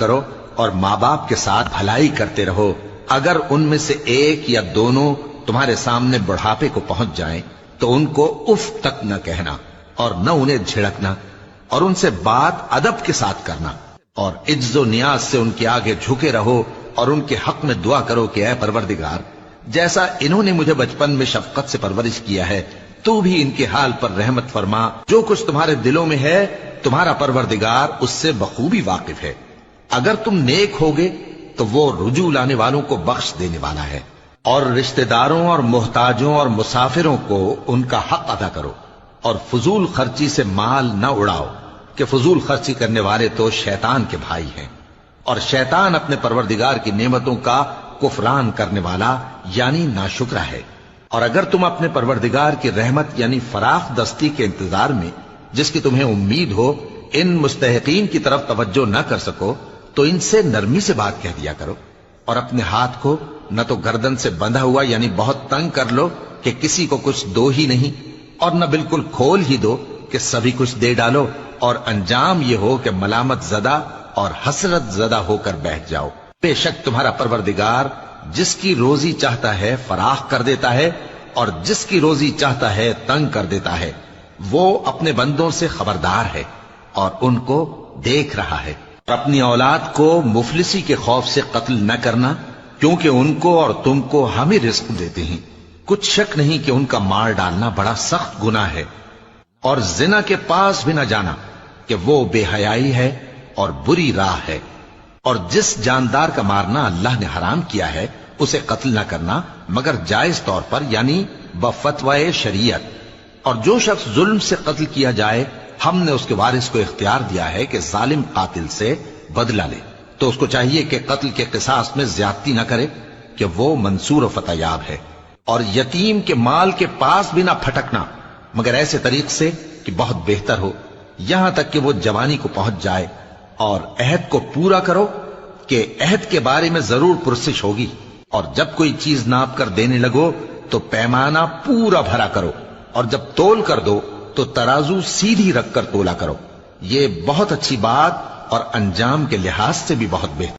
کرو اور ماں باپ کے ساتھ بھلائی کرتے رہو۔ اگر ان میں سے ایک یا دونوں تمہارے سامنے بڑھاپے کو پہنچ جائیں تو ان کو اف تک نہ کہنا اور نہ انہیں جھڑکنا، اور ان سے بات ادب کے ساتھ کرنا، اور عجز و نیاز سے ان کے آگے جھکے رہو اور ان کے حق میں دعا کرو کہ اے پروردگار، جیسا انہوں نے مجھے بچپن میں شفقت سے پرورش کیا ہے تو بھی ان کے حال پر رحمت فرما۔ جو کچھ تمہارے دلوں میں ہے تمہارا پروردگار اس سے بخوبی واقف ہے۔ اگر تم نیک ہوگے تو وہ رجوع لانے والوں کو بخش دینے والا ہے۔ اور رشتہ داروں اور محتاجوں اور مسافروں کو ان کا حق ادا کرو، اور فضول خرچی سے مال نہ اڑاؤ کہ فضول خرچی کرنے والے تو شیطان کے بھائی ہیں، اور شیطان اپنے پروردگار کی نعمتوں کا کفران کرنے والا یعنی ناشکرا ہے۔ اور اگر تم اپنے پروردگار کی رحمت یعنی فراخ دستی کے انتظار میں جس کی تمہیں امید ہو ان مستحقین کی طرف توجہ نہ کر سکو تو ان سے نرمی سے بات کہہ دیا کرو، اور اپنے ہاتھ کو نہ تو گردن سے بندھا ہوا یعنی بہت تنگ کر لو کہ کسی کو کچھ دو ہی نہیں، اور نہ بالکل کھول ہی دو کہ سبھی کچھ دے ڈالو، اور انجام یہ ہو کہ ملامت زدہ اور حسرت زدہ ہو کر بیٹھ جاؤ۔ بے شک تمہارا پروردگار جس کی روزی چاہتا ہے فراخ کر دیتا ہے، اور جس کی روزی چاہتا ہے تنگ کر دیتا ہے۔ وہ اپنے بندوں سے خبردار ہے اور ان کو دیکھ رہا ہے۔ اور اپنی اولاد کو مفلسی کے خوف سے قتل نہ کرنا، کیونکہ ان کو اور تم کو ہم ہی رزق دیتے ہیں۔ کچھ شک نہیں کہ ان کا مار ڈالنا بڑا سخت گناہ ہے۔ اور زنا کے پاس بھی نہ جانا کہ وہ بے حیائی ہے اور بری راہ ہے۔ اور جس جاندار کا مارنا اللہ نے حرام کیا ہے اسے قتل نہ کرنا مگر جائز طور پر یعنی بفتوائے شریعت۔ اور جو شخص ظلم سے قتل کیا جائے ہم نے اس کے وارث کو اختیار دیا ہے کہ ظالم قاتل سے بدلہ لے، تو اس کو چاہیے کہ قتل کے قصاص میں زیادتی نہ کرے کہ وہ منصور و فتح یاب ہے۔ اور یتیم کے مال کے پاس بھی نہ پھٹکنا مگر ایسے طریق سے کہ بہت بہتر ہو، یہاں تک کہ وہ جوانی کو پہنچ جائے۔ اور عہد کو پورا کرو کہ عہد کے بارے میں ضرور پرسش ہوگی، اور جب کوئی چیز ناپ کر دینے لگو تو پیمانہ پورا بھرا کرو، اور جب تول کر دو تو ترازو سیدھی رکھ کر تولا کرو۔ یہ بہت اچھی بات اور انجام کے لحاظ سے بھی بہت بہتر